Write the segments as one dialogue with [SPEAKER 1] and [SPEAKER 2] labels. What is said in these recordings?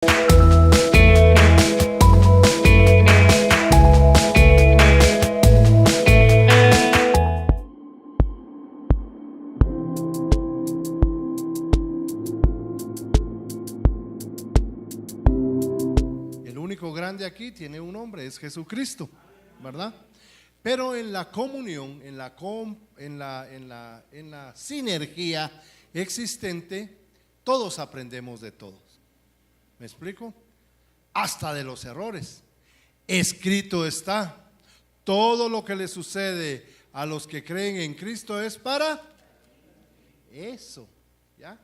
[SPEAKER 1] El único grande aquí tiene un nombre, es Jesucristo, ¿verdad? Pero en la comunión, en la sinergia existente, todos aprendemos de todos. ¿Me explico? Hasta de los errores. Escrito está, todo lo que le sucede a los que creen en Cristo es para eso, ¿ya?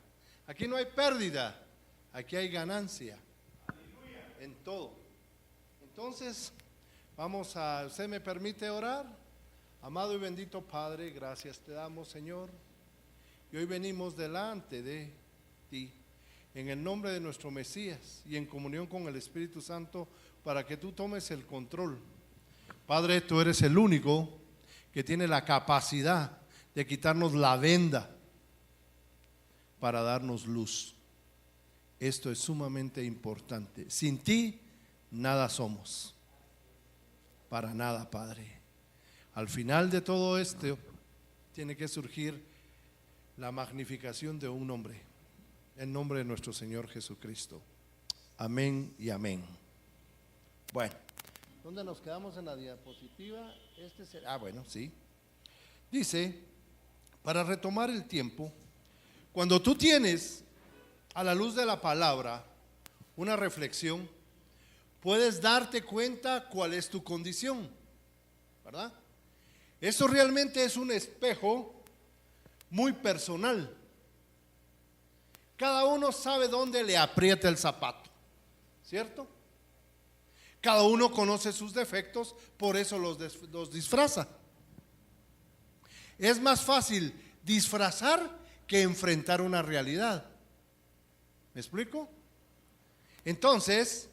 [SPEAKER 1] Aquí no hay pérdida, aquí hay ganancia en todo. Entonces, ¿usted me permite orar? Amado y bendito Padre, gracias te damos, Señor. Y hoy venimos delante de ti, en el nombre de nuestro Mesías y en comunión con el Espíritu Santo, para que tú tomes el control. Padre, tú eres el único que tiene la capacidad de quitarnos la venda para darnos luz. Esto es sumamente importante. Sin ti, nada somos. Para nada, Padre. Al final de todo esto, tiene que surgir la magnificación de un nombre, el nombre de nuestro Señor Jesucristo. Amén y amén. Bueno, ¿dónde nos quedamos en la diapositiva? Bueno, sí. Dice, para retomar el tiempo, cuando tú tienes a la luz de la palabra una reflexión, puedes darte cuenta cuál es tu condición, ¿verdad? Eso realmente es un espejo muy personal. Cada uno sabe dónde le aprieta el zapato, ¿cierto? Cada uno conoce sus defectos, por eso los disfraza. Es más fácil disfrazar que enfrentar una realidad. ¿Me explico? Entonces,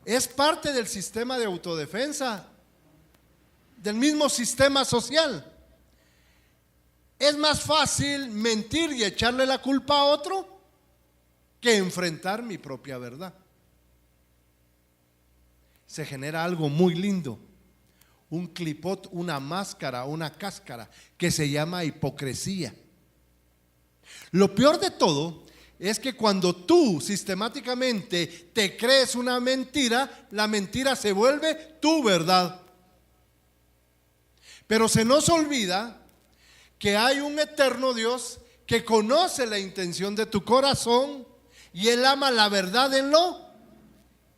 [SPEAKER 1] es parte del sistema de autodefensa, del mismo sistema social. Es más fácil mentir y echarle la culpa a otro que enfrentar mi propia verdad. Se genera algo muy lindo, un clipot, una máscara, una cáscara que se llama hipocresía. Lo peor de todo es que cuando tú sistemáticamente te crees una mentira, la mentira se vuelve tu verdad. Pero se nos olvida que hay un eterno Dios que conoce la intención de tu corazón y Él ama la verdad en lo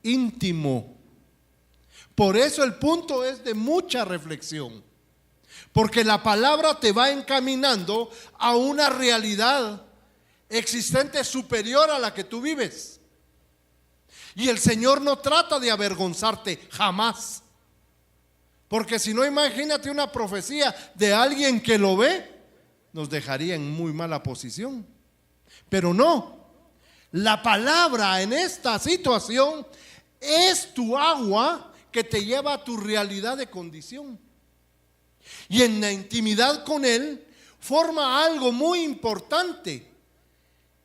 [SPEAKER 1] íntimo. Por eso el punto es de mucha reflexión, porque la palabra te va encaminando a una realidad existente superior a la que tú vives. Y el Señor no trata de avergonzarte jamás, porque si no, imagínate una profecía de alguien que lo ve, nos dejaría en muy mala posición. Pero no, la palabra en esta situación es tu agua que te lleva a tu realidad de condición. Y en la intimidad con Él forma algo muy importante.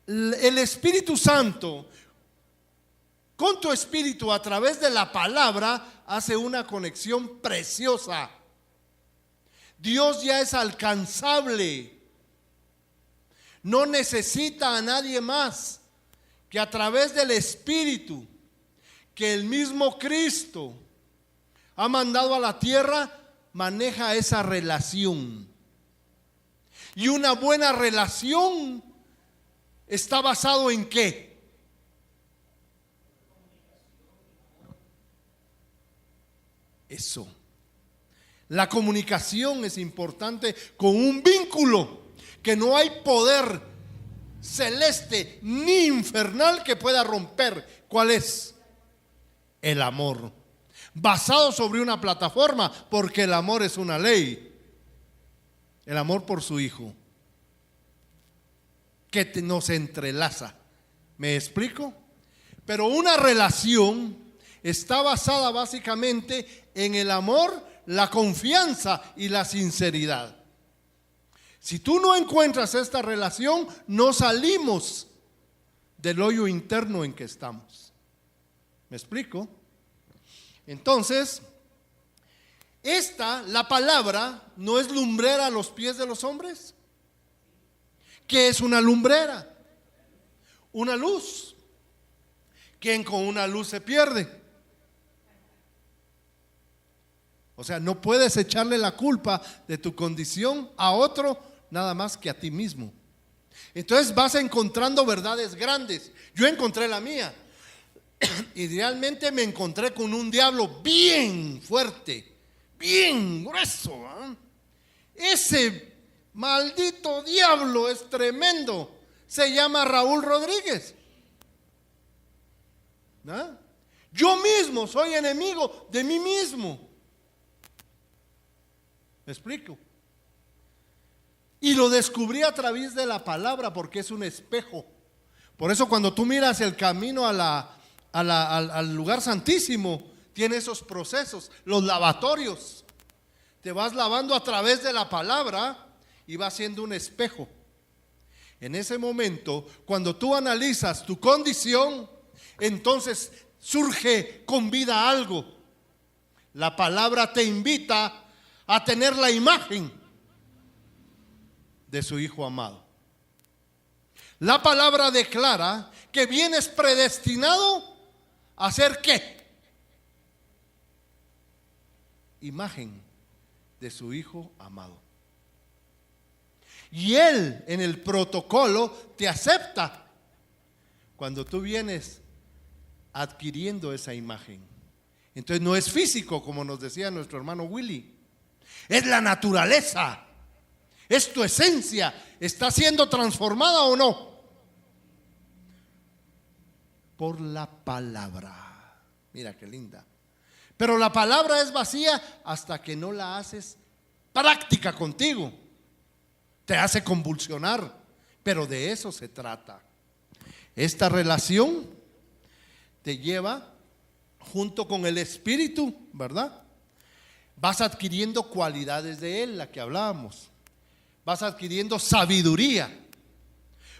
[SPEAKER 1] El Espíritu Santo, con tu espíritu a través de la palabra, hace una conexión preciosa. Dios ya es alcanzable. No necesita a nadie más que a través del Espíritu que el mismo Cristo ha mandado a la tierra, maneja esa relación. Y una buena relación está basado en ¿qué? Eso. La comunicación es importante con un vínculo que no hay poder celeste ni infernal que pueda romper. ¿Cuál es? El amor. Basado sobre una plataforma, porque el amor es una ley. El amor por su Hijo, que nos entrelaza. ¿Me explico? Pero una relación está basada básicamente en el amor, la confianza y la sinceridad. Si tú no encuentras esta relación, no salimos del hoyo interno en que estamos. ¿Me explico? Entonces, la palabra, ¿no es lumbrera a los pies de los hombres? ¿Qué es una lumbrera? Una luz. ¿Quién con una luz se pierde? O sea, no puedes echarle la culpa de tu condición a otro nada más que a ti mismo. Entonces vas encontrando verdades grandes. Yo encontré la mía. Y realmente me encontré con un diablo bien fuerte, bien grueso, ¿eh? Ese maldito diablo es tremendo. Se llama Raúl Rodríguez, ¿no? Yo mismo soy enemigo de mí mismo. ¿Me explico? Y lo descubrí a través de la palabra, porque es un espejo. Por eso cuando tú miras el camino al lugar santísimo, tiene esos procesos, los lavatorios. Te vas lavando a través de la palabra y va siendo un espejo. En ese momento, cuando tú analizas tu condición, entonces surge con vida algo. La palabra te invita a tener la imagen de su Hijo amado. La palabra declara que vienes predestinado a ser ¿qué? Imagen de su Hijo amado. Y Él en el protocolo te acepta cuando tú vienes adquiriendo esa imagen. Entonces no es físico, como nos decía nuestro hermano Willy, es la naturaleza, es tu esencia. ¿Está siendo transformada o no? Por la palabra. Mira qué linda. Pero la palabra es vacía hasta que no la haces práctica contigo. Te hace convulsionar, pero de eso se trata. Esta relación te lleva junto con el Espíritu, ¿verdad? Vas adquiriendo cualidades de Él, la que hablábamos. Vas adquiriendo sabiduría,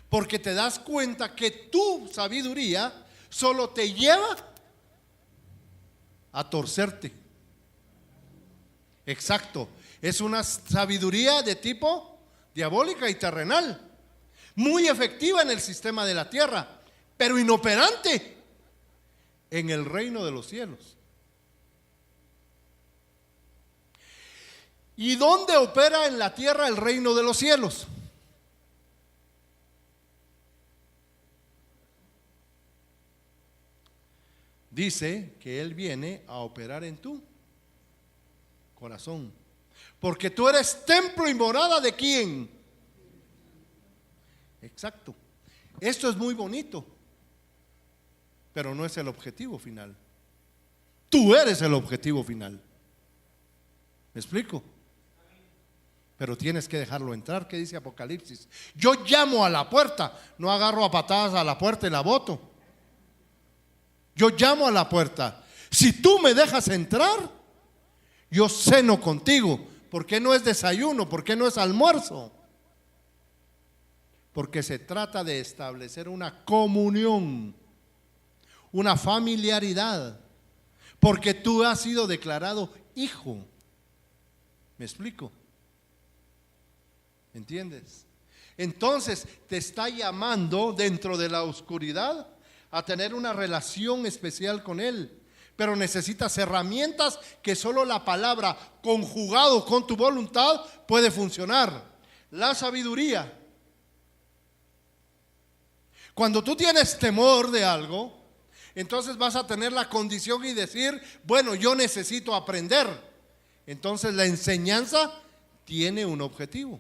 [SPEAKER 1] porque te das cuenta que tu sabiduría solo te lleva a torcerte. Exacto, es una sabiduría de tipo diabólica y terrenal, muy efectiva en el sistema de la tierra, pero inoperante en el reino de los cielos. ¿Y dónde opera en la tierra el reino de los cielos? Dice que Él viene a operar en tu corazón, porque tú eres templo y morada ¿de quién? Exacto. Esto es muy bonito, pero no es el objetivo final. Tú eres el objetivo final. ¿Me explico? Pero tienes que dejarlo entrar. ¿Qué dice Apocalipsis? Yo llamo a la puerta, no agarro a patadas a la puerta y la boto. Yo llamo a la puerta. Si tú me dejas entrar, yo ceno contigo. ¿Por qué no es desayuno? ¿Por qué no es almuerzo? Porque se trata de establecer una comunión, una familiaridad, porque tú has sido declarado hijo. ¿Me explico? ¿Entiendes? Entonces te está llamando dentro de la oscuridad a tener una relación especial con Él, pero necesitas herramientas que solo la palabra conjugado con tu voluntad puede funcionar. La sabiduría. Cuando tú tienes temor de algo, entonces vas a tener la condición y decir, bueno, yo necesito aprender. Entonces la enseñanza tiene un objetivo.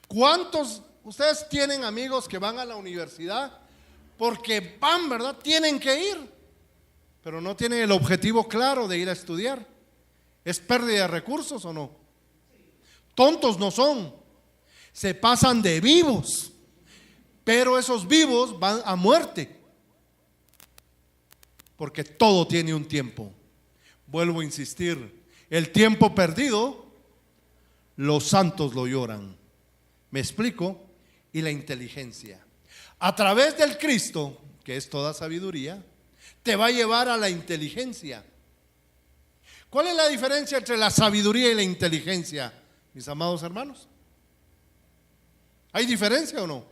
[SPEAKER 1] ¿Cuántos ustedes tienen amigos que van a la universidad porque van, ¿verdad? Tienen que ir, pero no tienen el objetivo claro de ir a estudiar? ¿Es pérdida de recursos o no? Tontos no son, se pasan de vivos, pero esos vivos van a muerte, porque todo tiene un tiempo. Vuelvo a insistir, el tiempo perdido, los santos lo lloran. ¿Me explico? Y la inteligencia. A través del Cristo, que es toda sabiduría, te va a llevar a la inteligencia. ¿Cuál es la diferencia entre la sabiduría y la inteligencia, mis amados hermanos? ¿Hay diferencia o no?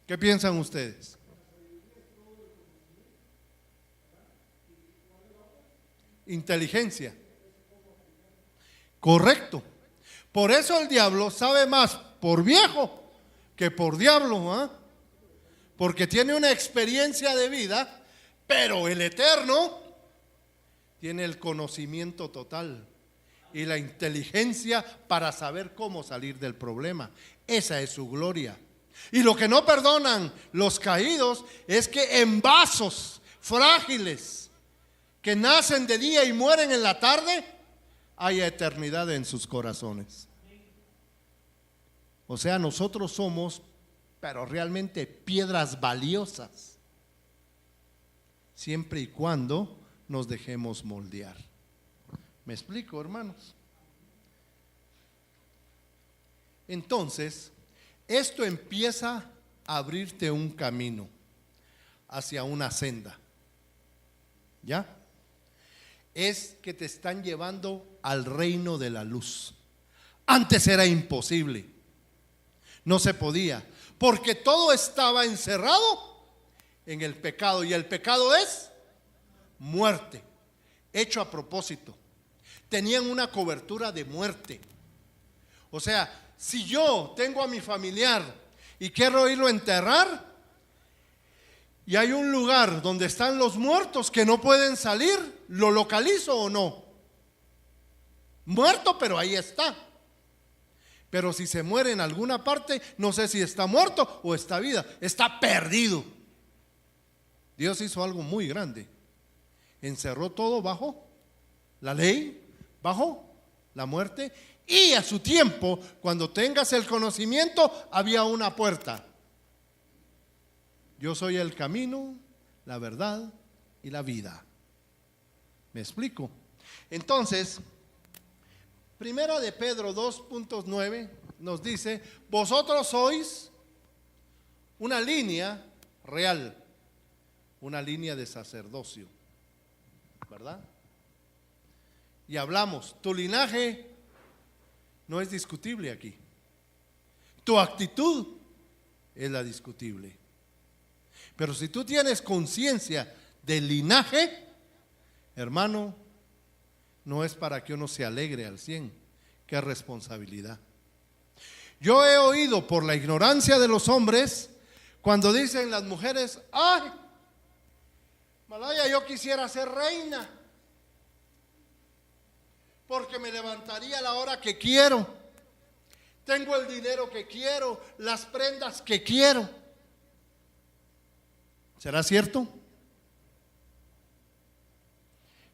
[SPEAKER 1] ¿Qué piensan ustedes? Inteligencia. Correcto. Por eso el diablo sabe más por viejo que por diablo, ¿eh? Porque tiene una experiencia de vida, pero el Eterno tiene el conocimiento total y la inteligencia para saber cómo salir del problema. Esa es su gloria. Y lo que no perdonan los caídos es que en vasos frágiles que nacen de día y mueren en la tarde, haya eternidad en sus corazones. O sea, nosotros somos, pero realmente piedras valiosas, siempre y cuando nos dejemos moldear. ¿Me explico, hermanos? Entonces, esto empieza a abrirte un camino hacia una senda. ¿Ya? Es que te están llevando al reino de la luz. Antes era imposible, no se podía, porque todo estaba encerrado en el pecado, y el pecado es muerte, hecho a propósito. Tenían una cobertura de muerte. O sea, si yo tengo a mi familiar y quiero irlo a enterrar, y hay un lugar donde están los muertos que no pueden salir, ¿lo localizo o no? Muerto, pero ahí está. Pero si se muere en alguna parte, no sé si está muerto o está vida, está perdido. Dios hizo algo muy grande. Encerró todo bajo la ley, bajo la muerte, y a su tiempo, cuando tengas el conocimiento, había una puerta. Yo soy el camino, la verdad y la vida. ¿Me explico? Entonces, Primera de Pedro 2.9 nos dice: vosotros sois una línea real, una línea de sacerdocio, ¿verdad? Y hablamos, tu linaje no es discutible aquí, tu actitud es la discutible. Pero si tú tienes conciencia del linaje, hermano, no es para que uno se alegre al 100, qué responsabilidad. Yo he oído por la ignorancia de los hombres cuando dicen las mujeres: ay, Malaya, yo quisiera ser reina, porque me levantaría a la hora que quiero, tengo el dinero que quiero, las prendas que quiero. ¿Será cierto?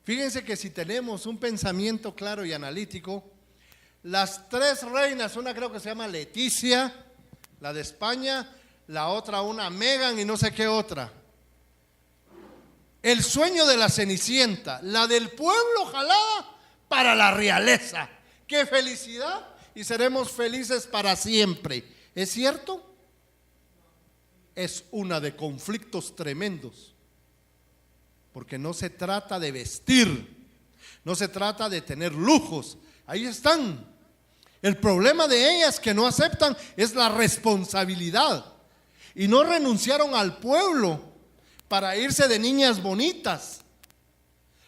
[SPEAKER 1] Fíjense que si tenemos un pensamiento claro y analítico, las tres reinas, una creo que se llama Leticia, la de España, la otra una Megan y no sé qué otra. El sueño de la Cenicienta, la del pueblo jalada para la realeza. ¡Qué felicidad! Y seremos felices para siempre. ¿Es cierto? Es una de conflictos tremendos, porque no se trata de vestir, no se trata de tener lujos, ahí están. El problema de ellas que no aceptan es la responsabilidad, y no renunciaron al pueblo para irse de niñas bonitas,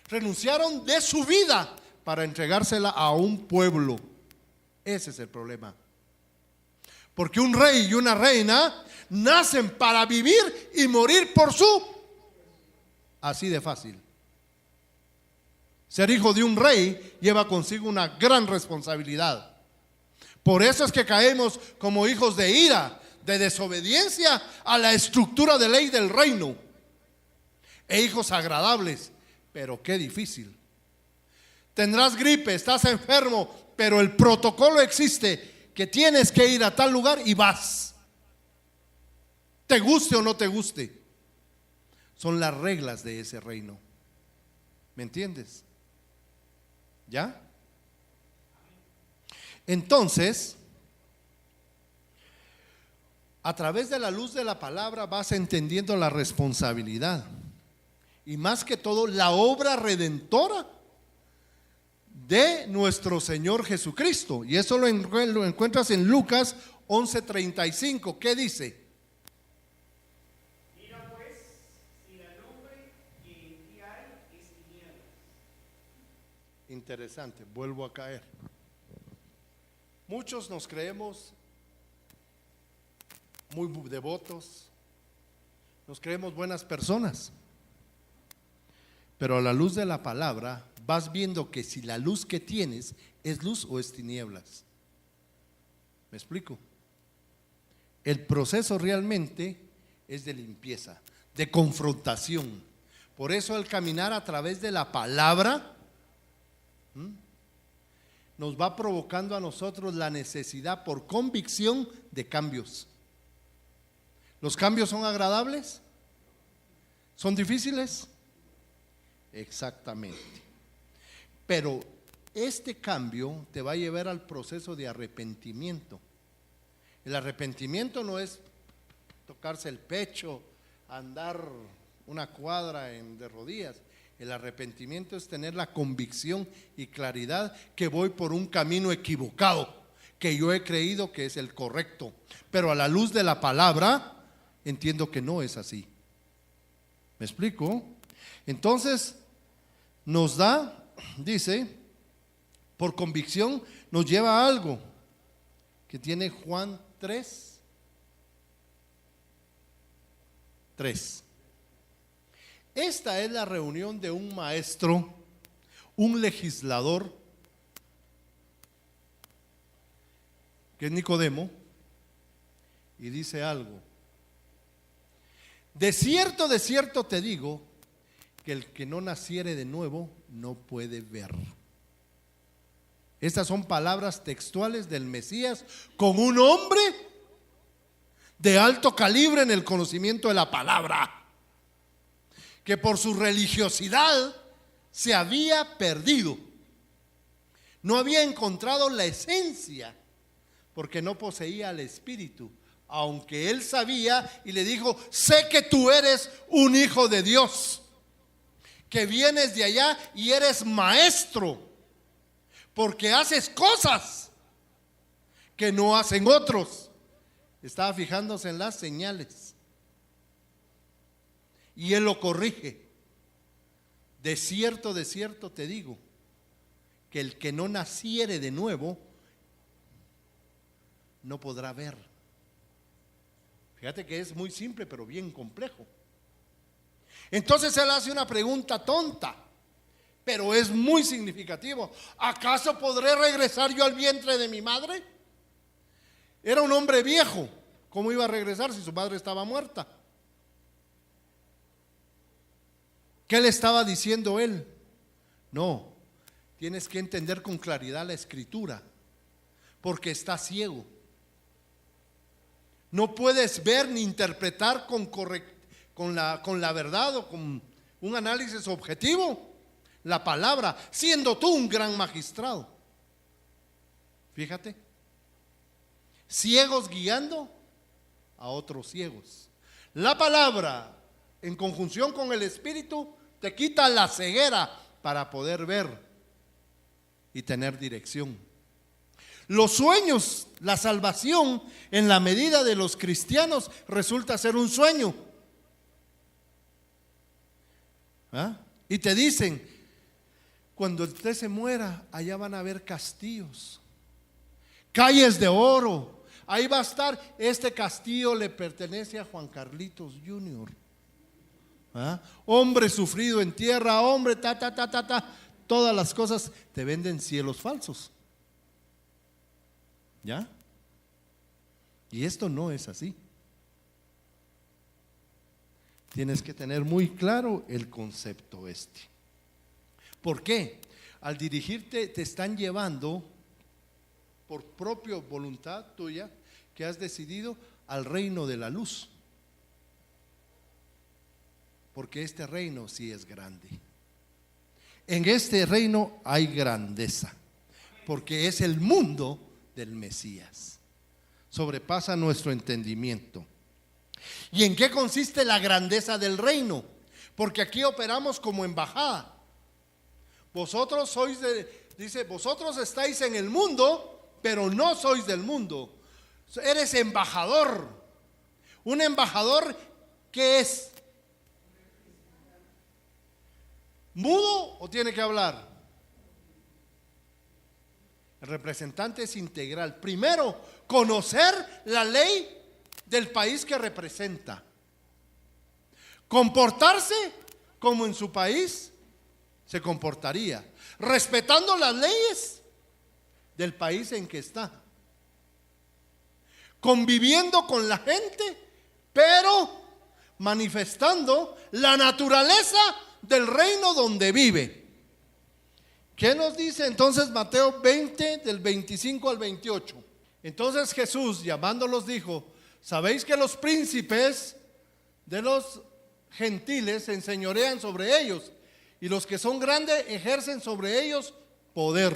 [SPEAKER 1] renunciaron de su vida para entregársela a un pueblo. Ese es el problema. Porque un rey y una reina nacen para vivir y morir por su. Así de fácil. Ser hijo de un rey lleva consigo una gran responsabilidad. Por eso es que caemos como hijos de ira, de desobediencia a la estructura de ley del reino. E hijos agradables, pero qué difícil. Tendrás gripe, estás enfermo, pero el protocolo existe, que tienes que ir a tal lugar y vas. Te guste o no te guste. Son las reglas de ese reino. ¿Me entiendes? ¿Ya? Entonces, A través de la luz de la palabra vas entendiendo la responsabilidad y más que todo la obra redentora de nuestro Señor Jesucristo. Y eso lo encuentras en Lucas 11:35. ¿Qué dice?
[SPEAKER 2] Mira pues, si la lumbre que en ti hay es tinieblas.
[SPEAKER 1] Interesante, vuelvo a caer. Muchos nos creemos muy devotos, nos creemos buenas personas, pero a la luz de la palabra vas viendo que si la luz que tienes es luz o es tinieblas. ¿Me explico? El proceso realmente es de limpieza, de confrontación. Por eso el caminar a través de la palabra nos va provocando a nosotros la necesidad por convicción de cambios. ¿Los cambios son agradables? ¿Son difíciles? Exactamente. Pero este cambio te va a llevar al proceso de arrepentimiento. El arrepentimiento no es tocarse el pecho, andar una cuadra de rodillas. El arrepentimiento es tener la convicción y claridad que voy por un camino equivocado, que yo he creído que es el correcto, pero a la luz de la palabra entiendo que no es así. ¿Me explico? Entonces nos da, dice, por convicción nos lleva a algo que tiene Juan 3:3. Esta es la reunión de un maestro, un legislador, que es Nicodemo, y dice algo. De cierto te digo, que el que no naciere de nuevo no puede ver. Estas son palabras textuales del Mesías con un hombre de alto calibre en el conocimiento de la palabra, que por su religiosidad se había perdido, no había encontrado la esencia, porque no poseía el Espíritu, aunque él sabía y le dijo: sé que tú eres un hijo de Dios, que vienes de allá y eres maestro, porque haces cosas que no hacen otros. Estaba fijándose en las señales y él lo corrige. De cierto te digo, que el que no naciere de nuevo no podrá ver. Fíjate que es muy simple pero bien complejo. Entonces él hace una pregunta tonta, pero es muy significativo. ¿Acaso podré regresar yo al vientre de mi madre? Era un hombre viejo. ¿Cómo iba a regresar si su madre estaba muerta? ¿Qué le estaba diciendo él? No, tienes que entender con claridad la escritura, porque está ciego. No puedes ver ni interpretar con la verdad o con un análisis objetivo la palabra, siendo tú un gran magistrado. Fíjate, ciegos guiando a otros ciegos. La palabra en conjunción con el Espíritu te quita la ceguera para poder ver y tener dirección. Los sueños, la salvación en la medida de los cristianos resulta ser un sueño. Y te dicen: cuando usted se muera, allá van a haber castillos, calles de oro. Ahí va a estar, este castillo le pertenece a Juan Carlitos Jr. Hombre sufrido en tierra, hombre, todas las cosas. Te venden cielos falsos. ¿Ya? Y esto no es así. Tienes que tener muy claro el concepto este. ¿Por qué? Al dirigirte te están llevando por propia voluntad tuya, que has decidido, al reino de la luz. Porque este reino sí es grande. En este reino hay grandeza, porque es el mundo del Mesías. sobrepasa nuestro entendimiento. ¿Y en qué consiste la grandeza del reino? Porque aquí operamos como embajada. Vosotros dice, vosotros estáis en el mundo, pero no sois del mundo. Eres embajador. Un embajador, ¿qué es? ¿Mudo o tiene que hablar? El representante es integral. Primero, conocer la ley del país que representa. Comportarse como en su país se comportaría, respetando las leyes del país en que está. Conviviendo con la gente, pero manifestando la naturaleza del reino donde vive. ¿Qué nos dice entonces Mateo 20 del 25 al 28? Entonces Jesús, llamándolos, dijo: ¿sabéis que los príncipes de los gentiles se enseñorean sobre ellos, y los que son grandes ejercen sobre ellos poder?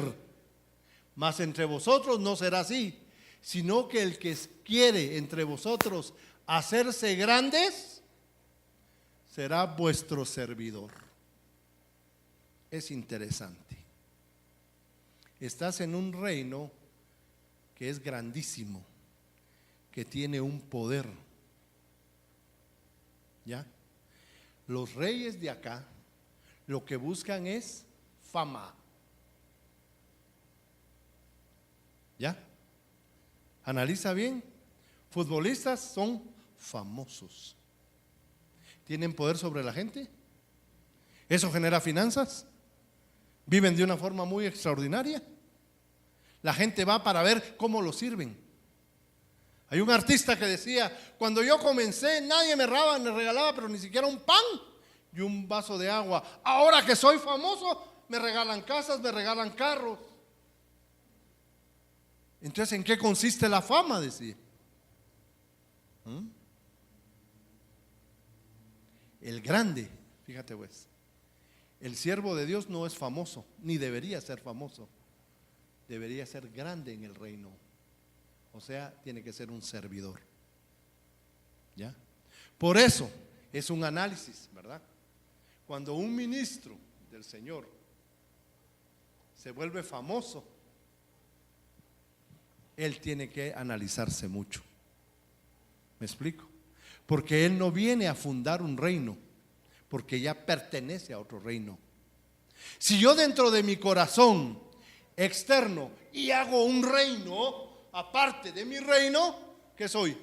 [SPEAKER 1] Mas entre vosotros no será así, sino que el que quiere entre vosotros hacerse grandes será vuestro servidor. Es interesante. Estás en un reino que es grandísimo, que tiene un poder. ¿Ya? Los reyes de acá lo que buscan es fama. ¿Ya? Analiza bien. Futbolistas son famosos. ¿Tienen poder sobre la gente? ¿Eso genera finanzas? ¿Viven de una forma muy extraordinaria? La gente va para ver cómo lo sirven. Hay un artista que decía: cuando yo comencé nadie me regalaba pero ni siquiera un pan y un vaso de agua. Ahora que soy famoso me regalan casas, me regalan carros. Entonces, ¿en qué consiste la fama? Decía. El grande, fíjate pues, el siervo de Dios no es famoso, ni debería ser famoso. Debería ser grande en el reino. O sea, tiene que ser un servidor. ¿Ya? Por eso es un análisis, ¿verdad? Cuando un ministro del Señor se vuelve famoso, él tiene que analizarse mucho. ¿Me explico? Porque él no viene a fundar un reino, porque ya pertenece a otro reino. Si yo dentro de mi corazón externo y hago un reino aparte de mi reino, ¿qué soy?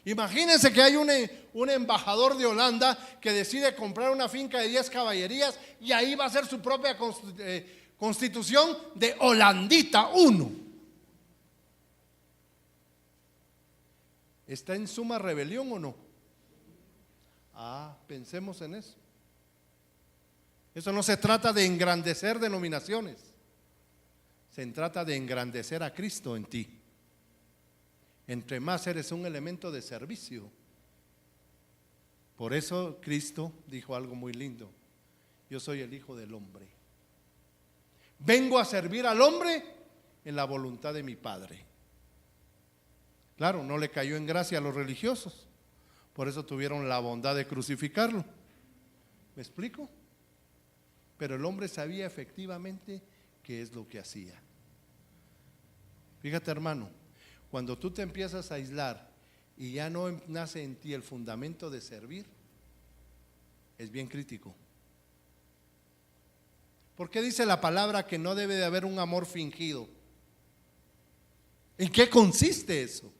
[SPEAKER 1] Imagínense que hay un embajador de Holanda que decide comprar una finca de 10 caballerías y ahí va a hacer su propia constitución de Holandita 1. ¿Está en suma rebelión o no? Pensemos en eso. Eso no se trata de engrandecer denominaciones, se trata de engrandecer a Cristo en ti. Entre más eres un elemento de servicio. Por eso Cristo dijo algo muy lindo: yo soy el Hijo del Hombre. Vengo a servir al hombre en la voluntad de mi Padre. Claro, no le cayó en gracia a los religiosos, por eso tuvieron la bondad de crucificarlo. ¿Me explico? Pero el hombre sabía efectivamente qué es lo que hacía. Fíjate, hermano, cuando tú te empiezas a aislar y ya no nace en ti el fundamento de servir, es bien crítico. ¿Por qué dice la palabra que no debe de haber un amor fingido? ¿En qué consiste eso?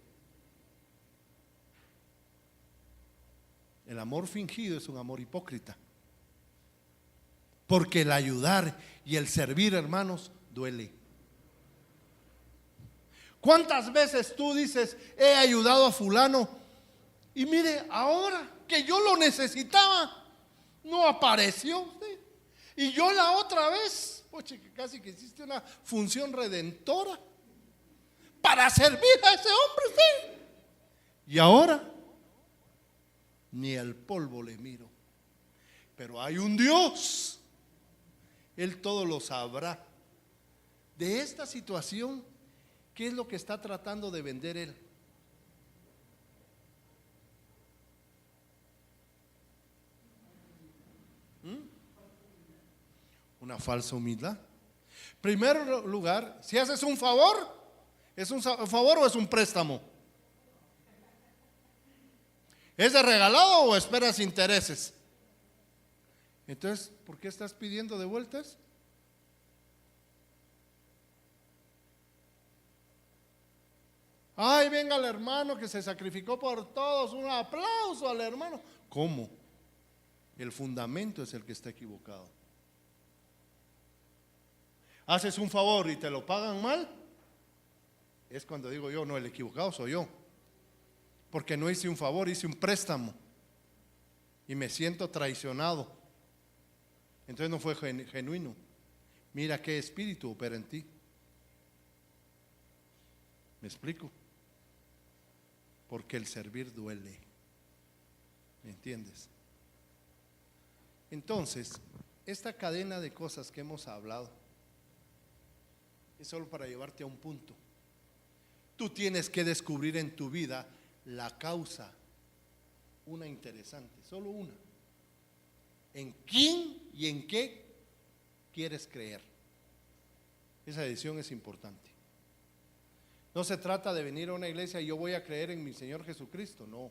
[SPEAKER 1] El amor fingido es un amor hipócrita. Porque el ayudar y el servir, hermanos, duele. ¿Cuántas veces tú dices: he ayudado a fulano y mire, ahora que yo lo necesitaba, no apareció? ¿Sí? Y yo la otra vez, oye, que casi que hiciste una función redentora para servir a ese hombre, ¿sí? Y ahora ni el polvo le miro. Pero hay un Dios, Él todo lo sabrá de esta situación, ¿qué es lo que está tratando de vender él? Una falsa humildad. Primer lugar, si haces un favor, ¿es un favor o es un préstamo? ¿Es de regalado o esperas intereses? Entonces, ¿por qué estás pidiendo de vueltas? Ay, venga el hermano que se sacrificó por todos, un aplauso al hermano. ¿Cómo? El fundamento es el que está equivocado. Haces un favor y te lo pagan mal, es cuando digo yo, no, el equivocado soy yo, porque no hice un favor, hice un préstamo y me siento traicionado. Entonces no fue genuino. Mira qué espíritu opera en ti. ¿Me explico? Porque el servir duele. ¿Me entiendes? Entonces, esta cadena de cosas que hemos hablado es solo para llevarte a un punto. Tú tienes que descubrir en tu vida la causa, una interesante, solo una. ¿En quién y en qué quieres creer? Esa decisión es importante. No se trata de venir a una iglesia y yo voy a creer en mi Señor Jesucristo, no.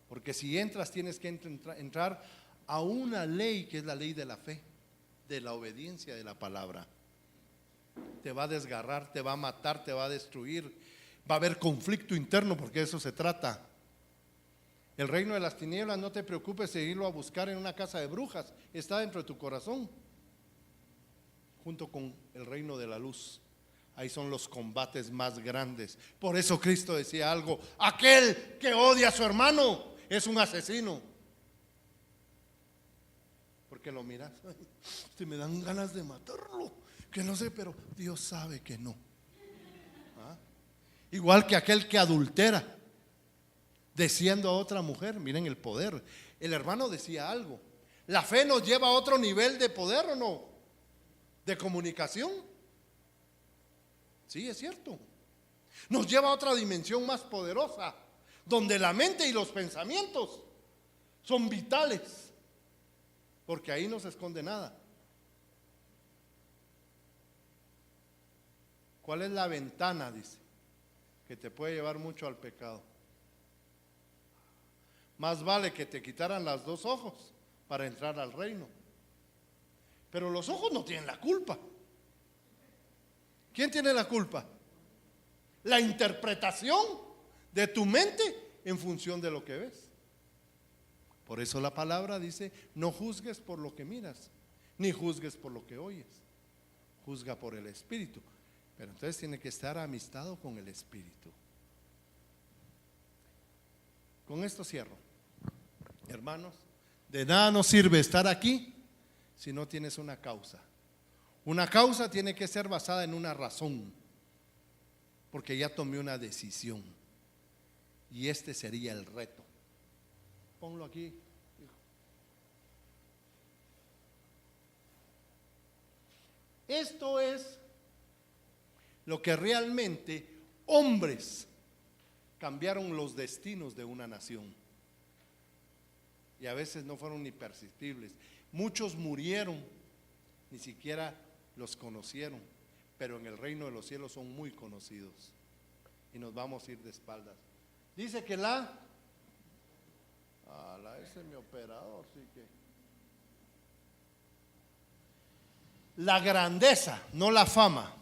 [SPEAKER 1] Porque si entras tienes que entrar a una ley que es la ley de la fe, de la obediencia de la palabra. Te va a desgarrar, te va a matar, te va a destruir. Va a haber conflicto interno porque de eso se trata. El reino de las tinieblas, no te preocupes de irlo a buscar en una casa de brujas. Está dentro de tu corazón, junto con el reino de la luz. Ahí son los combates más grandes. Por eso Cristo decía algo: aquel que odia a su hermano es un asesino. Porque lo miras, ay, me dan ganas de matarlo, que no sé, pero Dios sabe que no. ¿Ah? Igual que aquel que adultera, deseando a otra mujer. Miren el poder. El hermano decía algo: la fe nos lleva a otro nivel de poder, ¿o no? De comunicación. Sí, es cierto. Nos lleva a otra dimensión más poderosa, donde la mente y los pensamientos son vitales, porque ahí no se esconde nada. ¿Cuál es la ventana? Dice, que te puede llevar mucho al pecado. Más vale que te quitaran los dos ojos para entrar al reino. Pero los ojos no tienen la culpa. ¿Quién tiene la culpa? La interpretación de tu mente en función de lo que ves. Por eso la palabra dice: no juzgues por lo que miras, ni juzgues por lo que oyes. Juzga por el Espíritu. Pero entonces tiene que estar amistado con el Espíritu. Con esto cierro. Hermanos, de nada nos sirve estar aquí si no tienes una causa. Una causa tiene que ser basada en una razón, porque ya tomé una decisión. Y este sería el reto. Ponlo aquí. Esto es lo que realmente hombres cambiaron los destinos de una nación. Y a veces no fueron ni perceptibles. Muchos murieron, ni siquiera los conocieron, pero en el reino de los cielos son muy conocidos. Y nos vamos a ir de espaldas. Dice que ese es mi operador, sí que. La grandeza, no la fama.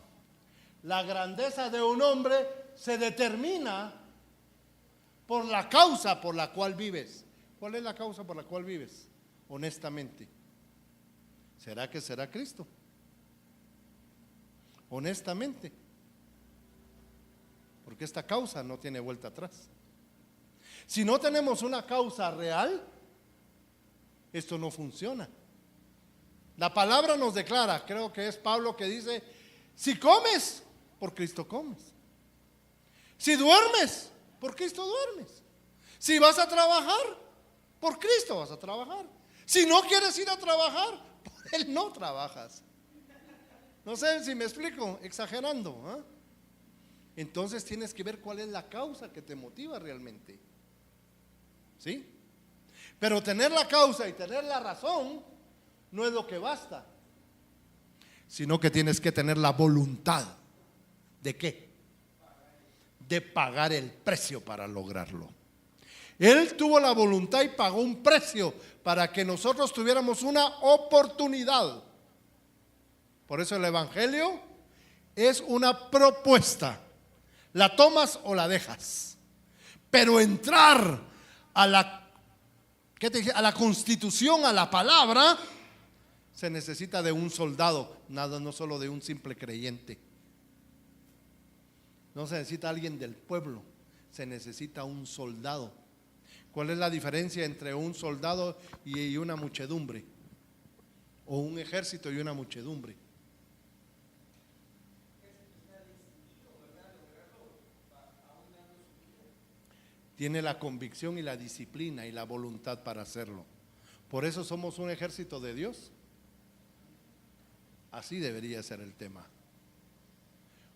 [SPEAKER 1] La grandeza de un hombre se determina por la causa por la cual vives. ¿Cuál es la causa por la cual vives? Honestamente. ¿Será que será Cristo? Honestamente. Porque esta causa no tiene vuelta atrás. Si no tenemos una causa real, esto no funciona. La palabra nos declara, creo que es Pablo que dice: si comes, por Cristo comes. Si duermes, por Cristo duermes. Si vas a trabajar, por Cristo vas a trabajar. Si no quieres ir a trabajar, por Él no trabajas. No sé si me explico, exagerando, ¿ah? Entonces tienes que ver cuál es la causa que te motiva realmente. ¿Sí? Pero tener la causa y tener la razón no es lo que basta, sino que tienes que tener la voluntad. ¿De qué? De pagar el precio para lograrlo. Él tuvo la voluntad y pagó un precio para que nosotros tuviéramos una oportunidad. Por eso el evangelio es una propuesta. La tomas o la dejas. Pero entrar a la, ¿qué te dije? A la constitución, a la palabra, se necesita de un soldado, nada, no solo de un simple creyente. No se necesita alguien del pueblo, se necesita un soldado. ¿Cuál es la diferencia entre un soldado y una muchedumbre? O un ejército y una muchedumbre. Tiene la convicción y la disciplina y la voluntad para hacerlo. Por eso somos un ejército de Dios. Así debería ser el tema.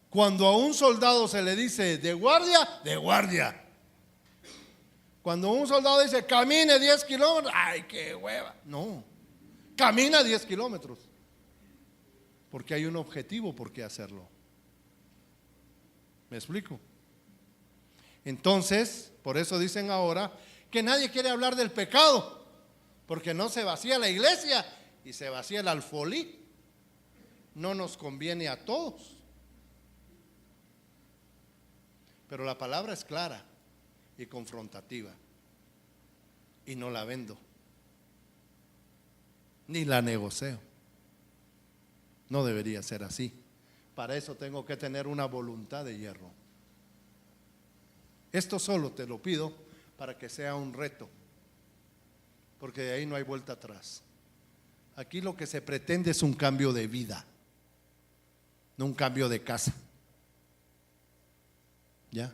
[SPEAKER 1] Cuando a un soldado se le dice de guardia, de guardia. Cuando un soldado dice camine 10 kilómetros, ay, qué hueva. No, camina 10 kilómetros. Porque hay un objetivo por qué hacerlo. ¿Me explico? Entonces, por eso dicen ahora que nadie quiere hablar del pecado, porque no se vacía la iglesia y se vacía el alfolí. No nos conviene a todos. Pero la palabra es clara y confrontativa, y no la vendo ni la negocio. No debería ser así. Para eso tengo que tener una voluntad de hierro. Esto solo te lo pido para que sea un reto, porque de ahí no hay vuelta atrás. Aquí lo que se pretende es un cambio de vida, no un cambio de casa. ¿Ya?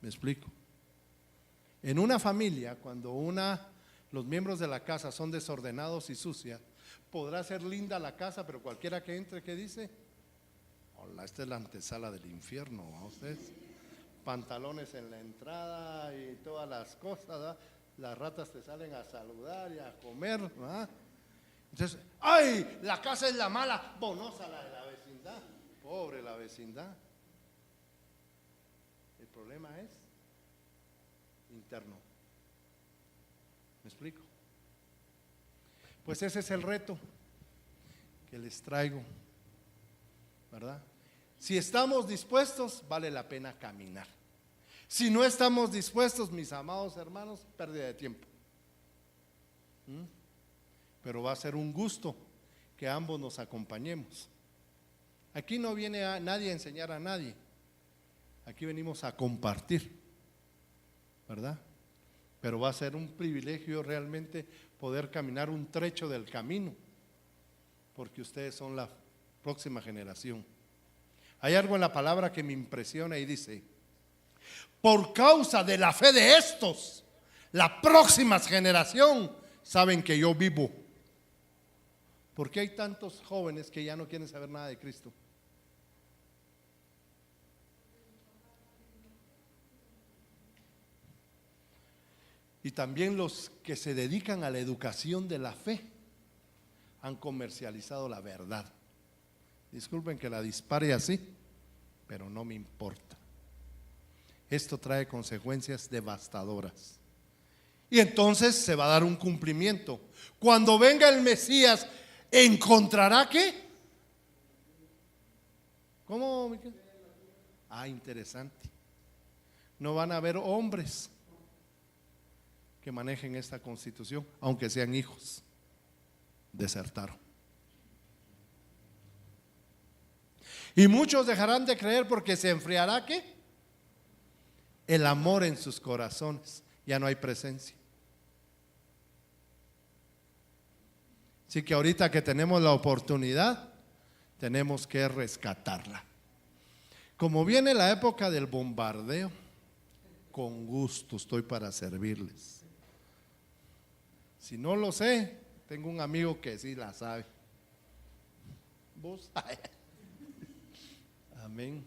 [SPEAKER 1] ¿Me explico? En una familia, cuando los miembros de la casa son desordenados y sucias, podrá ser linda la casa, pero cualquiera que entre, ¿qué dice? Hola, esta es la antesala del infierno, ¿a ustedes? Pantalones en la entrada y todas las cosas, ¿verdad? Las ratas te salen a saludar y a comer, ¿verdad? Entonces, ¡ay! La casa es la mala, bonosa la de la vecindad, pobre la vecindad. El problema es interno. ¿Me explico? Pues ese es el reto que les traigo, ¿verdad? Si estamos dispuestos, vale la pena caminar. Si no estamos dispuestos, mis amados hermanos, pérdida de tiempo. Pero va a ser un gusto que ambos nos acompañemos. Aquí no viene nadie a enseñar a nadie. Aquí venimos a compartir, ¿verdad? Pero va a ser un privilegio realmente poder caminar un trecho del camino, porque ustedes son la próxima generación. Hay algo en la palabra que me impresiona y dice: por causa de la fe de estos, la próxima generación saben que yo vivo. ¿Por qué hay tantos jóvenes que ya no quieren saber nada de Cristo? Y también los que se dedican a la educación de la fe han comercializado la verdad. Disculpen que la dispare así, pero no me importa. Esto trae consecuencias devastadoras. Y entonces se va a dar un cumplimiento. Cuando venga el Mesías, ¿encontrará qué? ¿Cómo? Ah, interesante. No van a haber hombres que manejen esta constitución, aunque sean hijos. Desertaron. Y muchos dejarán de creer porque se enfriará ¿qué? El amor en sus corazones. Ya no hay presencia. Así que ahorita que tenemos la oportunidad, tenemos que rescatarla. Como viene la época del bombardeo, con gusto estoy para servirles. Si no lo sé, tengo un amigo que sí la sabe. vos. Amén.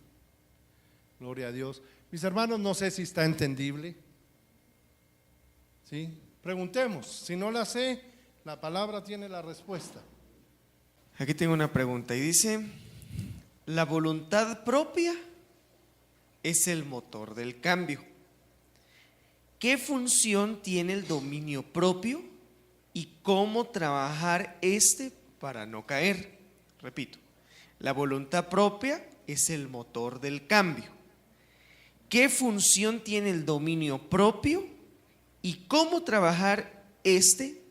[SPEAKER 1] Gloria a Dios. Mis hermanos, no sé si está entendible. ¿Sí? Preguntemos. Si no la sé, la palabra tiene la respuesta.
[SPEAKER 3] Aquí tengo una pregunta y dice: la voluntad propia es el motor del cambio. ¿Qué función tiene el dominio propio y cómo trabajar para no caer? Repito, la voluntad propia es el motor del cambio. ¿Qué función tiene el dominio propio y cómo trabajar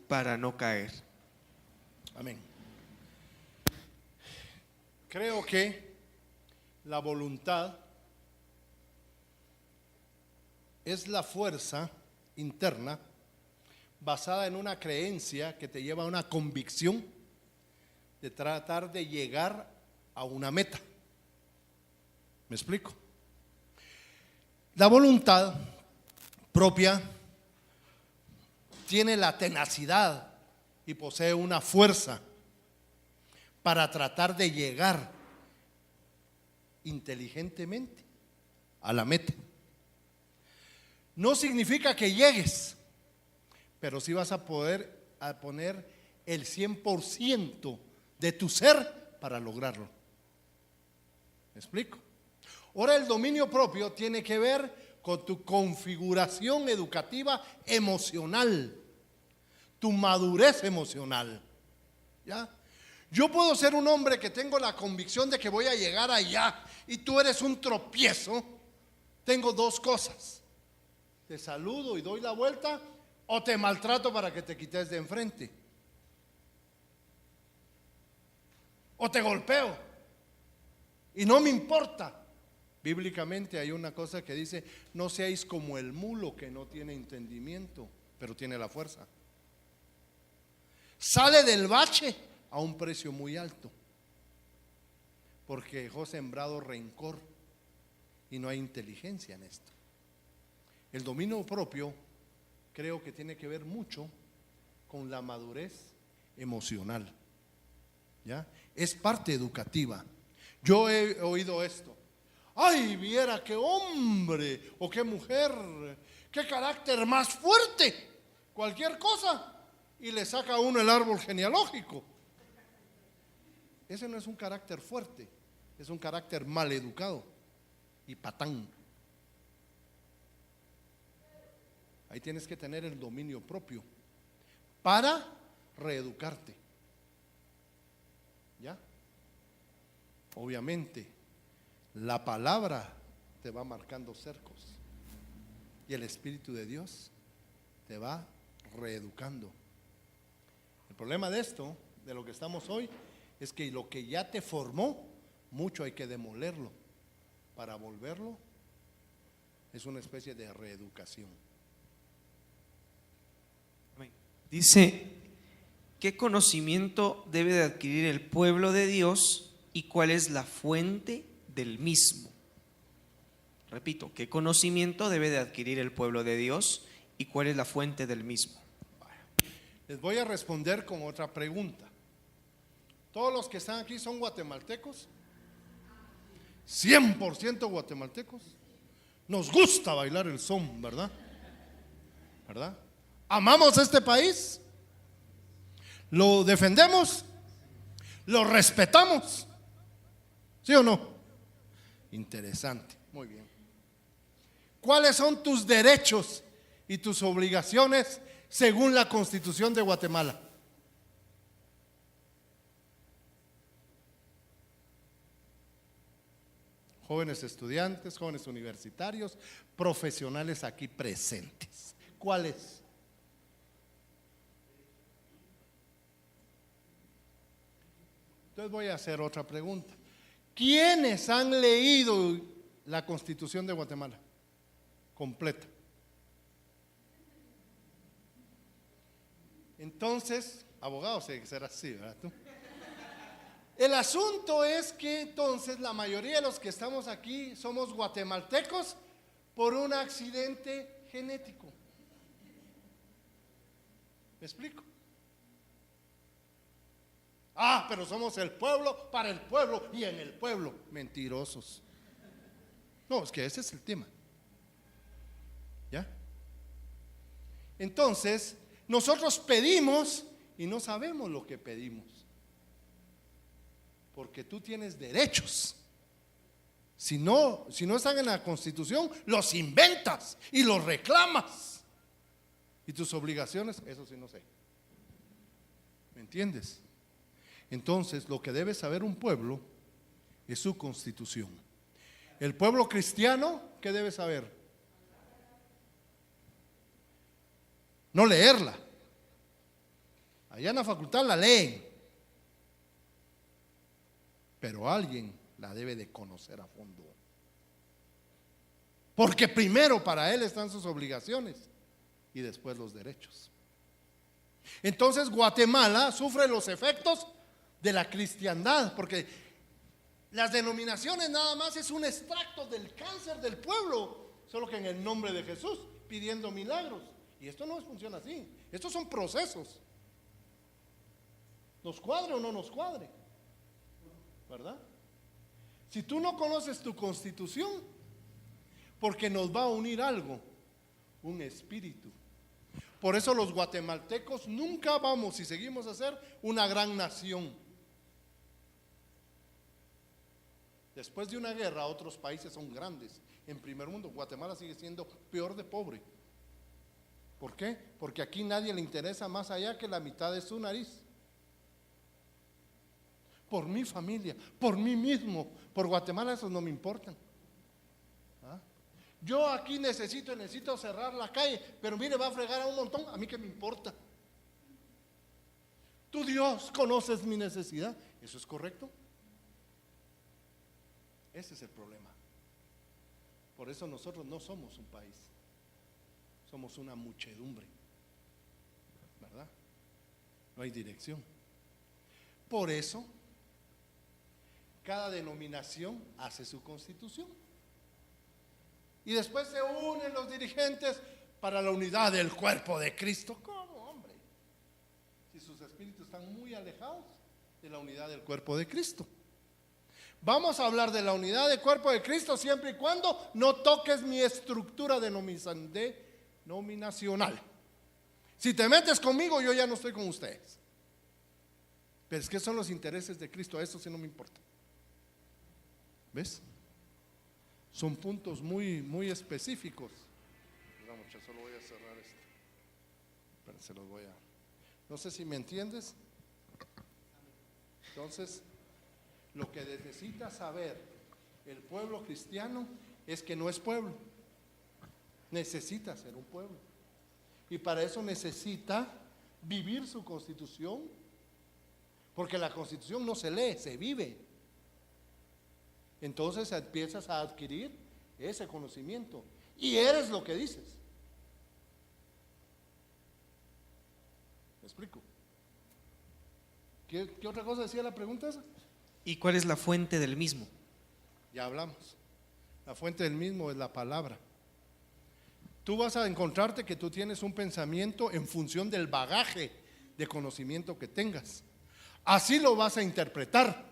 [SPEAKER 3] para no caer?
[SPEAKER 1] Amén. Creo que la voluntad es la fuerza interna basada en una creencia que te lleva a una convicción de tratar de llegar a una meta. ¿Me explico? La voluntad propia tiene la tenacidad y posee una fuerza para tratar de llegar inteligentemente a la meta. No significa que llegues, pero sí vas a poder poner el 100% de tu ser para lograrlo. ¿Me explico? Ahora, el dominio propio tiene que ver con tu configuración educativa emocional, tu madurez emocional. ¿Ya? Yo puedo ser un hombre que tengo la convicción de que voy a llegar allá y tú eres un tropiezo. Tengo dos cosas: te saludo y doy la vuelta, o te maltrato para que te quites de enfrente, o te golpeo y no me importa. Bíblicamente hay una cosa que dice: no seáis como el mulo que no tiene entendimiento, pero tiene la fuerza. Sale del bache a un precio muy alto, porque dejó sembrado rencor y no hay inteligencia en esto. El dominio propio creo que tiene que ver mucho con la madurez emocional. ¿Ya? Es parte educativa. Yo he oído esto: ay, viera qué hombre o qué mujer, qué carácter más fuerte, cualquier cosa, y le saca a uno el árbol genealógico. Ese no es un carácter fuerte, es un carácter mal educado y patán. Ahí tienes que tener el dominio propio para reeducarte. ¿Ya? Obviamente, la palabra te va marcando cercos y el Espíritu de Dios te va reeducando. El problema de esto, de lo que estamos hoy, es que lo que ya te formó, mucho hay que demolerlo para volverlo. Es una especie de reeducación.
[SPEAKER 3] Dice: ¿qué conocimiento debe de adquirir el pueblo de Dios y cuál es la fuente del mismo? Repito, ¿qué conocimiento debe de adquirir el pueblo de Dios y cuál es la fuente del mismo?
[SPEAKER 1] Les voy a responder con otra pregunta. ¿Todos los que están aquí son guatemaltecos? 100% guatemaltecos. Nos gusta bailar el son, ¿verdad? ¿Verdad? ¿Amamos este país? ¿Lo defendemos? ¿Lo respetamos? ¿Sí o no? Interesante, muy bien. ¿Cuáles son tus derechos y tus obligaciones según la Constitución de Guatemala? Jóvenes estudiantes, jóvenes universitarios, profesionales aquí presentes. ¿Cuáles? Entonces voy a hacer otra pregunta. ¿Quiénes han leído la Constitución de Guatemala completa? Entonces, abogados, tiene que ser así, ¿verdad tú? El asunto es que entonces la mayoría de los que estamos aquí somos guatemaltecos por un accidente genético. ¿Me explico? Ah, pero somos el pueblo, para el pueblo y en el pueblo. Mentirosos. No, es que ese es el tema. ¿Ya? Entonces, nosotros pedimos y no sabemos lo que pedimos. Porque tú tienes derechos. Si no están en la Constitución, los inventas y los reclamas. Y tus obligaciones, eso sí no sé. ¿Me entiendes? Entonces, lo que debe saber un pueblo es su constitución. El pueblo cristiano, ¿qué debe saber? No leerla. Allá en la facultad la leen, pero alguien la debe de conocer a fondo. Porque primero para él están sus obligaciones y después los derechos. Entonces Guatemala sufre los efectos de la cristiandad, porque las denominaciones nada más es un extracto del cáncer del pueblo, solo que en el nombre de Jesús, pidiendo milagros. Y esto no funciona así, estos son procesos. Nos cuadre o no nos cuadre, ¿verdad? Si tú no conoces tu constitución, porque nos va a unir algo, un espíritu. Por eso los guatemaltecos nunca vamos, si seguimos a ser una gran nación. Después de una guerra, otros países son grandes. En primer mundo, Guatemala sigue siendo peor de pobre. ¿Por qué? Porque aquí nadie le interesa más allá que la mitad de su nariz. Por mi familia, por mí mismo, por Guatemala, eso no me importan. ¿Ah? Yo aquí necesito cerrar la calle, pero mire, va a fregar a un montón, a mí qué me importa. Tú, Dios, conoces mi necesidad. ¿Eso es correcto? Ese es el problema. Por eso nosotros no somos un país, somos una muchedumbre, ¿verdad? No hay dirección. Por eso, cada denominación hace su constitución. Y después se unen los dirigentes para la unidad del cuerpo de Cristo. ¿Cómo, hombre? Si sus espíritus están muy alejados de la unidad del cuerpo de Cristo. Vamos a hablar de la unidad del cuerpo de Cristo siempre y cuando no toques mi estructura denominacional. Si te metes conmigo, yo ya no estoy con ustedes. Pero es que son los intereses de Cristo, a eso sí no me importa. ¿Ves? Son puntos muy, muy específicos. Mira, muchachos, solo voy a cerrar esto. Pero se los voy a... No sé si me entiendes. Entonces, lo que necesita saber el pueblo cristiano es que no es pueblo. Necesita ser un pueblo. Y para eso necesita vivir su constitución. Porque la constitución no se lee, se vive. Entonces empiezas a adquirir ese conocimiento. Y eres lo que dices. ¿Me explico? ¿Qué otra cosa decía la pregunta esa?
[SPEAKER 3] ¿Y cuál es la fuente del mismo?
[SPEAKER 1] Ya hablamos. La fuente del mismo es la palabra. Tú vas a encontrarte que tú tienes un pensamiento en función del bagaje de conocimiento que tengas. Así lo vas a interpretar.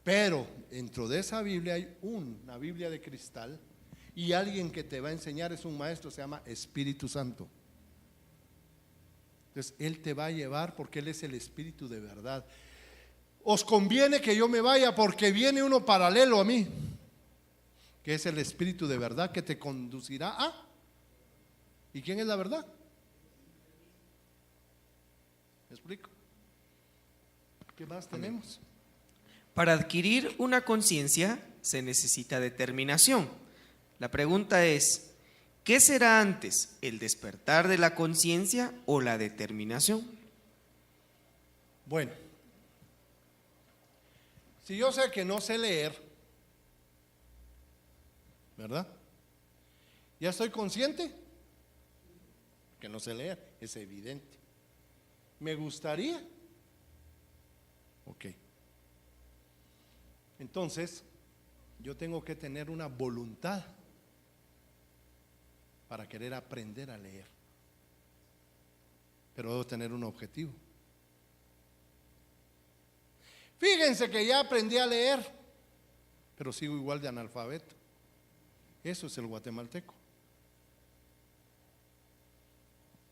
[SPEAKER 1] Pero dentro de esa Biblia hay una Biblia de cristal y alguien que te va a enseñar es un maestro, se llama Espíritu Santo. Entonces Él te va a llevar porque Él es el Espíritu de verdad. Os conviene que yo me vaya porque viene uno paralelo a mí, que es el Espíritu de verdad que te conducirá a... ¿Y quién es la verdad? ¿Me explico? ¿Qué más tenemos?
[SPEAKER 3] Para adquirir una conciencia se necesita determinación. La pregunta es, ¿qué será antes, el despertar de la conciencia o la determinación?
[SPEAKER 1] Bueno, si yo sé que no sé leer, ¿verdad? ¿Ya estoy consciente? Que no sé leer, es evidente. ¿Me gustaría? Ok. Entonces, yo tengo que tener una voluntad para querer aprender a leer. Pero debo tener un objetivo. Fíjense que ya aprendí a leer, pero sigo igual de analfabeto. Eso es el guatemalteco.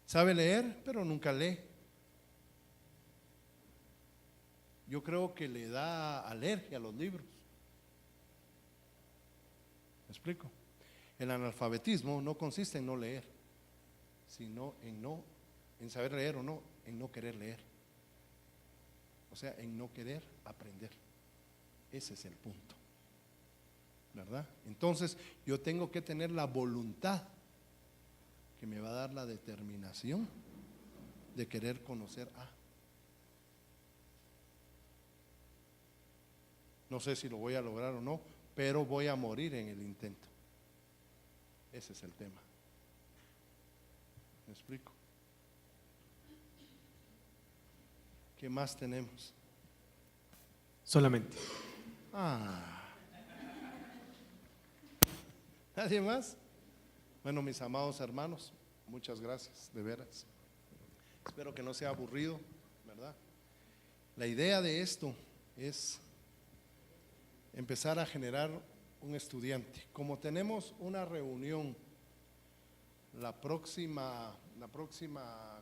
[SPEAKER 1] Sabe leer, pero nunca lee. Yo creo que le da alergia a los libros. ¿Me explico? El analfabetismo no consiste en no leer, sino en saber leer o no, en no querer leer. O sea, en no querer aprender. Ese es el punto, ¿verdad? Entonces, yo tengo que tener la voluntad que me va a dar la determinación de querer conocer a. No sé si lo voy a lograr o no, pero voy a morir en el intento. Ese es el tema. ¿Me explico? ¿Qué más tenemos?
[SPEAKER 3] Solamente.
[SPEAKER 1] ¿Nadie más? Bueno, mis amados hermanos, muchas gracias, de veras. Espero que no sea aburrido, ¿verdad? La idea de esto es empezar a generar un estudiante. Como tenemos una reunión la próxima,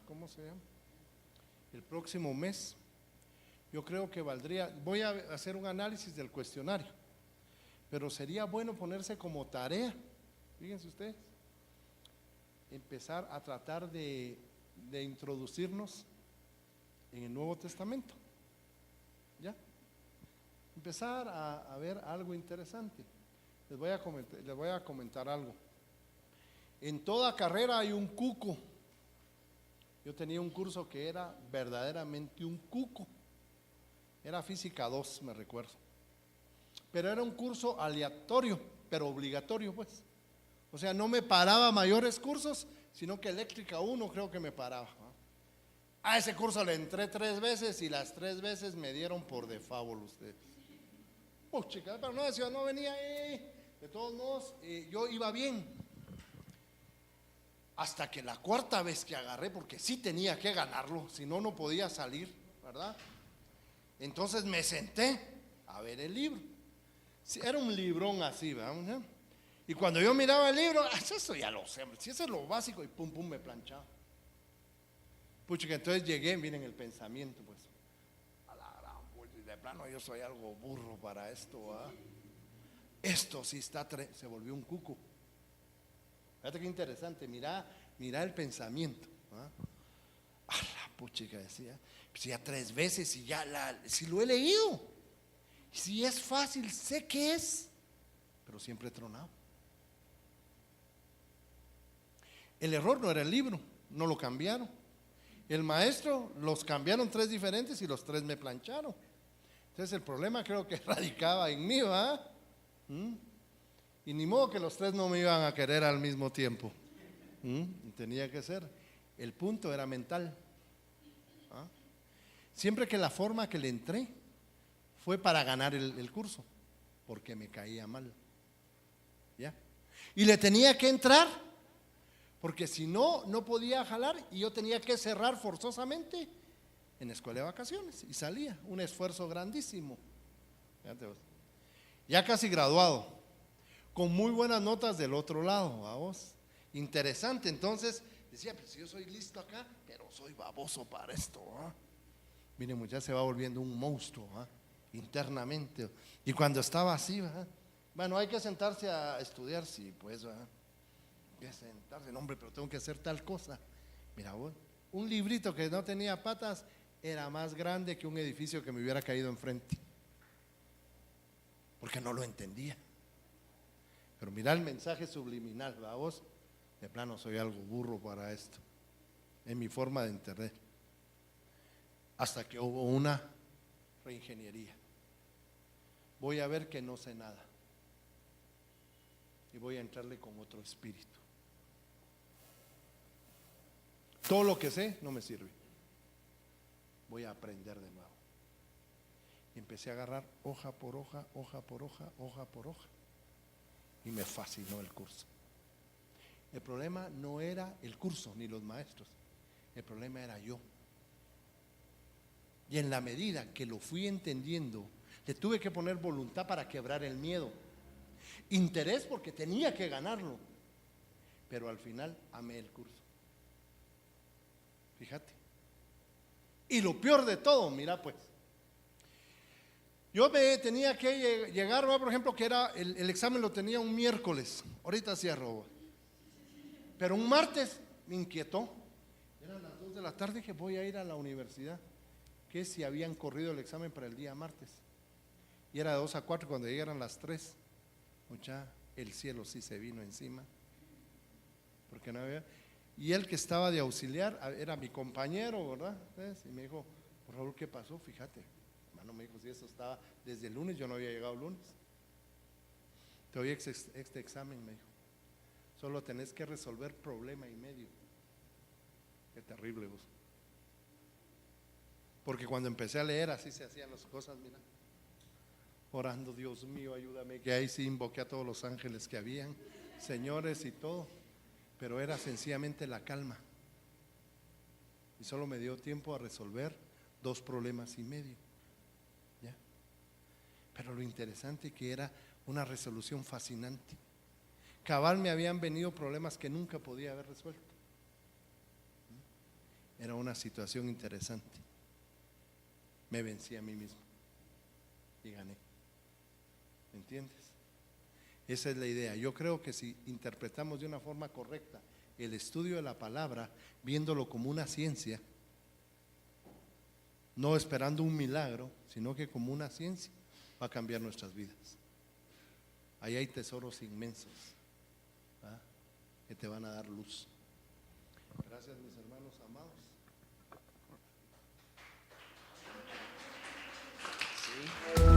[SPEAKER 1] ¿cómo se llama? El próximo mes, yo creo que valdría, voy a hacer un análisis del cuestionario, pero sería bueno ponerse como tarea, fíjense ustedes, empezar a tratar de introducirnos en el Nuevo Testamento. ¿Ya? Empezar a ver algo interesante. Les voy a comentar algo. En toda carrera hay un cuco. Yo tenía un curso que era verdaderamente un cuco. Era física 2, me recuerdo. Pero era un curso aleatorio, pero obligatorio, pues. O sea, no me paraba mayores cursos, sino que eléctrica 1 creo que me paraba. A ese curso le entré 3 veces y las 3 veces me dieron por default ustedes. Chica, pero no decía, no venía ahí. De todos modos, yo iba bien. Hasta que la 4ª vez que agarré, porque sí tenía que ganarlo, si no, no podía salir, ¿verdad? Entonces me senté a ver el libro. Era un librón así, ¿verdad? Y cuando yo miraba el libro, eso ya lo sé, si eso es lo básico, y pum, pum, me planchaba. Pucha, que entonces llegué, miren el pensamiento, pues. A la gran pucha, de plano yo soy algo burro para esto, ¿verdad? Esto sí está, se volvió un cuco. Fíjate qué interesante, mira el pensamiento. A la puchica decía, pues ya 3 veces y ya si lo he leído, si es fácil, sé qué es, pero siempre he tronado. El error no era el libro, no lo cambiaron. El maestro los cambiaron 3 diferentes y los 3 me plancharon. Entonces el problema creo que radicaba en mí, ¿verdad? Y ni modo que los 3 no me iban a querer al mismo tiempo. Tenía que ser. El punto era mental. Siempre que la forma que le entré fue para ganar el curso, porque me caía mal. ¿Ya? Y le tenía que entrar, porque si no, no podía jalar y yo tenía que cerrar forzosamente en la escuela de vacaciones. Y salía, un esfuerzo grandísimo. Fíjate vos. Ya casi graduado, con muy buenas notas del otro lado, a vos. Interesante, entonces decía, pues yo soy listo acá, pero soy baboso para esto. Miren, ya se va volviendo un monstruo internamente. Y cuando estaba así, bueno, hay que sentarse a estudiar, sí, pues, hay que sentarse, no, hombre, pero tengo que hacer tal cosa. Mira vos, un librito que no tenía patas era más grande que un edificio que me hubiera caído enfrente, porque no lo entendía. Pero mira el mensaje subliminal, ¿verdad vos? De plano soy algo burro para esto, en mi forma de entender. Hasta que hubo una reingeniería. Voy a ver que no sé nada y voy a entrarle con otro espíritu. Todo lo que sé no me sirve. Voy a aprender de nuevo. Y empecé a agarrar hoja por hoja, hoja por hoja, hoja por hoja. Y me fascinó el curso. El problema no era el curso ni los maestros. El problema era yo. Y en la medida que lo fui entendiendo, le tuve que poner voluntad para quebrar el miedo. Interés porque tenía que ganarlo. Pero al final amé el curso. Fíjate. Y lo peor de todo, mira pues. Yo me tenía que llegar, por ejemplo, que era el examen lo tenía un miércoles. Ahorita cierro. Pero un martes me inquietó. Eran las 2 de la tarde que voy a ir a la universidad. Que si habían corrido el examen para el día martes. Y era de 2 a 4, cuando llegaran las 3. Mucha, el cielo sí se vino encima. Porque no había. Y él que estaba de auxiliar era mi compañero, ¿verdad? Y me dijo, por favor, ¿qué pasó? Fíjate. Hermano, me dijo, si eso estaba desde el lunes, yo no había llegado el lunes. Te doy este examen, me dijo. Solo tenés que resolver problema y medio. Qué terrible vos. Porque cuando empecé a leer, así se hacían las cosas, mira. Orando, Dios mío, ayúdame, que ahí sí invoqué a todos los ángeles que habían, señores y todo. Pero era sencillamente la calma. Y solo me dio tiempo a resolver 2 problemas y medio. ¿Ya? Pero lo interesante que era una resolución fascinante. Cabal me habían venido problemas que nunca podía haber resuelto. Era una situación interesante. Me vencí a mí mismo y gané. ¿Me entiendes? Esa es la idea. Yo creo que si interpretamos de una forma correcta el estudio de la palabra, viéndolo como una ciencia, no esperando un milagro, sino que como una ciencia, va a cambiar nuestras vidas. Ahí hay tesoros inmensos, ¿verdad?, que te van a dar luz. Gracias, mis hermanos amados.
[SPEAKER 3] Sí.